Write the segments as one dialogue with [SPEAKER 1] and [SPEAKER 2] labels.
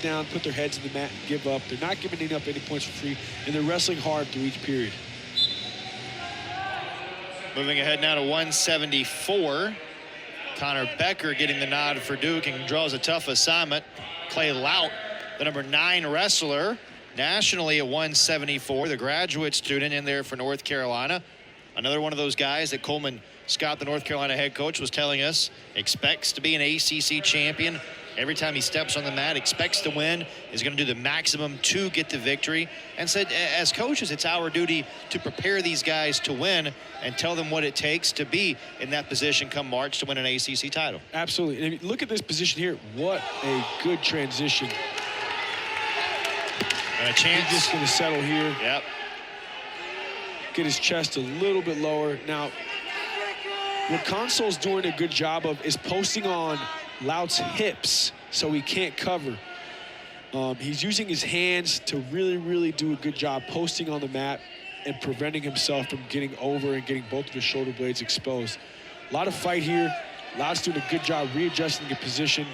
[SPEAKER 1] down, put their heads in the mat, and give up. They're not giving up any points for free, and they're wrestling hard through each period.
[SPEAKER 2] Moving ahead now to 174. Connor Becker getting the nod for Duke and draws a tough assignment. Clay Lautt, the number 9 wrestler, nationally at 174, the graduate student in there for North Carolina. Another one of those guys that Coleman Scott, the North Carolina head coach, was telling us expects to be an ACC champion. Every time he steps on the mat, expects to win, is going to do the maximum to get the victory, and said, as coaches, it's our duty to prepare these guys to win and tell them what it takes to be in that position come March to win an ACC title.
[SPEAKER 1] Absolutely. And look at this position here. What a good transition.
[SPEAKER 2] And a chance.
[SPEAKER 1] He's just going to settle here.
[SPEAKER 2] Yep.
[SPEAKER 1] Get his chest a little bit lower. Now, what Console's doing a good job of is posting on Lautt's hips so he can't cover. He's using his hands to really do a good job posting on the mat and preventing himself from getting over and getting both of his shoulder blades exposed. A lot of fight here. Lautt's doing a good job readjusting the position.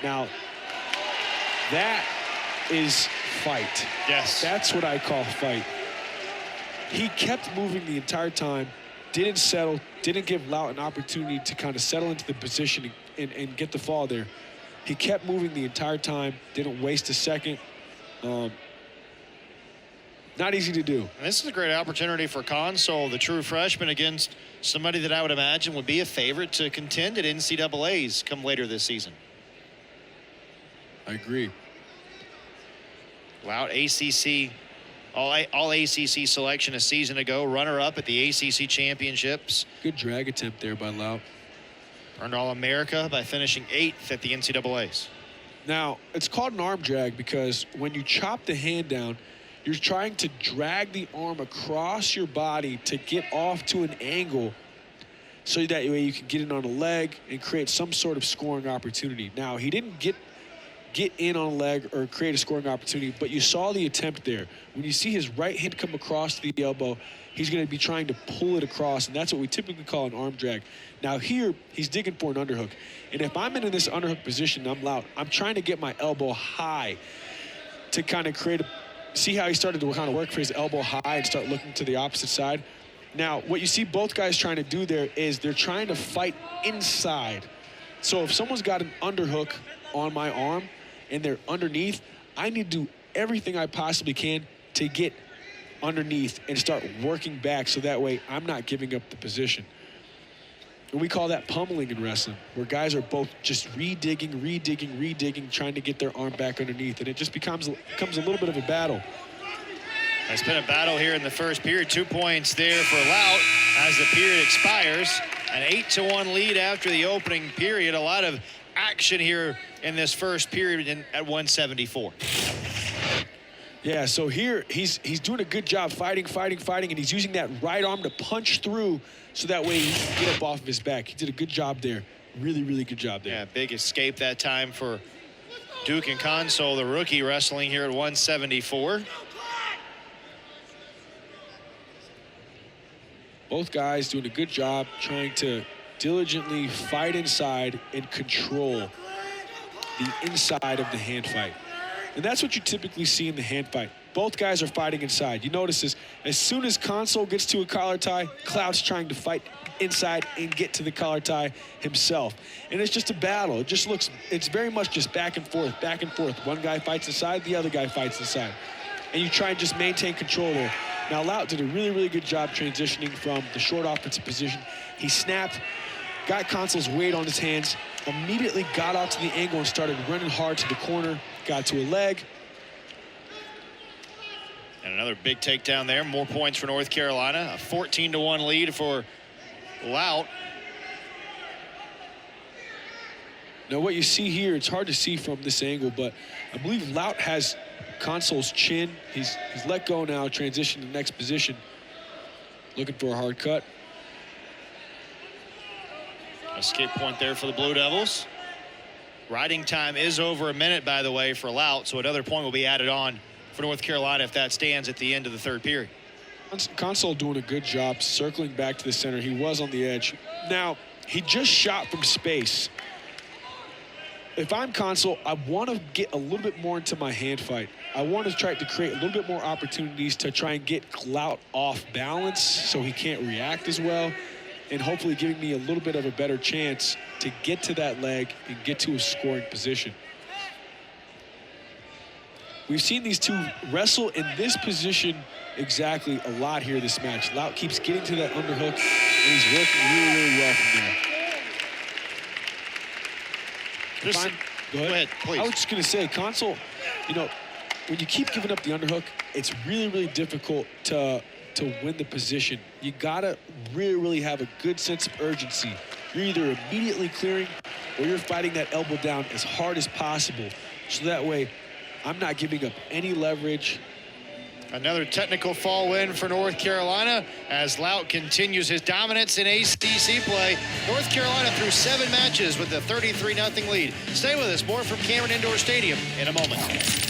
[SPEAKER 1] Now, that is fight.
[SPEAKER 2] Yes.
[SPEAKER 1] That's what I call fight. He kept moving the entire time, didn't settle, didn't give Lautt an opportunity to kind of settle into the position and get the fall there. He kept moving the entire time, didn't waste a second. Not easy to do.
[SPEAKER 2] And this is a great opportunity for Console, the true freshman, against somebody that I would imagine would be a favorite to contend at NCAAs come later this season.
[SPEAKER 1] I agree.
[SPEAKER 2] Lautt, ACC, all ACC selection a season ago, runner-up at the ACC championships.
[SPEAKER 1] Good drag attempt there by Lautt.
[SPEAKER 2] Earned All-America by finishing 8th at the NCAAs.
[SPEAKER 1] Now, it's called an arm drag because when you chop the hand down, you're trying to drag the arm across your body to get off to an angle so that way you can get in on a leg and create some sort of scoring opportunity. Now, he didn't get in on a leg or create a scoring opportunity, but you saw the attempt there. When you see his right hand come across the elbow, he's going to be trying to pull it across, and that's what we typically call an arm drag. Now here, he's digging for an underhook. And if I'm in this underhook position, I'm Lautt, I'm trying to get my elbow high to kind of create a, see how he started to kind of work for his elbow high and start looking to the opposite side. Now, what you see both guys trying to do there is they're trying to fight inside. So if someone's got an underhook on my arm and they're underneath, I need to do everything I possibly can to get underneath and start working back so that way I'm not giving up the position. And we call that pummeling in wrestling, where guys are both just redigging, trying to get their arm back underneath, and it just becomes a little bit of a battle.
[SPEAKER 2] It's been a battle here in the first period. 2 points there for Lautt as the period expires. An 8-1 lead after the opening period. A lot of action here in this first period at 174.
[SPEAKER 1] Yeah, so here he's doing a good job fighting, and he's using that right arm to punch through so that way he can get up off of his back. He did a good job there. Really good job there.
[SPEAKER 2] Yeah, big escape that time for Duke and Console, the rookie, wrestling here at 174.
[SPEAKER 1] Both guys doing a good job trying to diligently fight inside and control the inside of the hand fight. And that's what you typically see in the hand fight. Both guys are fighting inside. You notice this, as soon as Console gets to a collar tie, Cloud's trying to fight inside and get to the collar tie himself. And it's just a battle. It just looks, it's very much just back and forth. One guy fights inside, the other guy fights inside. And you try and just maintain control there. Now, Lautt did a really good job transitioning from the short offensive position. He snapped, got Console's weight on his hands, immediately got out to the angle and started running hard to the corner, got to a leg.
[SPEAKER 2] And another big takedown there. More points for North Carolina. A 14-1 lead for Lautt.
[SPEAKER 1] Now, what you see here, it's hard to see from this angle, but I believe Lautt has Console's chin. He's let go now, transition to the next position. Looking for a hard cut.
[SPEAKER 2] Escape point there for the Blue Devils. Riding time is over a minute, by the way, for Lautt, so another point will be added on for North Carolina if that stands at the end of the third period.
[SPEAKER 1] Console doing a good job circling back to the center. He was on the edge. Now, he just shot from space. if I'm Console, I want to get a little bit more into my hand fight. I want to try to create a little bit more opportunities to try and get Lautt off balance so he can't react as well, and hopefully giving me a little bit of a better chance to get to that leg and get to a scoring position. We've seen these two wrestle in this position exactly a lot here this match. Lautt keeps getting to that underhook, and he's working really, really well from there.
[SPEAKER 2] Go ahead, please.
[SPEAKER 1] I was just going to say, Console, you know, when you keep giving up the underhook, it's really, really difficult to win the position. You got to really, really have a good sense of urgency. You're either immediately clearing or you're fighting that elbow down as hard as possible. So that way, I'm not giving up any leverage.
[SPEAKER 2] Another technical fall win for North Carolina as Lautt continues his dominance in ACC play. North Carolina through 7 matches with a 33-0 lead. Stay with us. More from Cameron Indoor Stadium in a moment.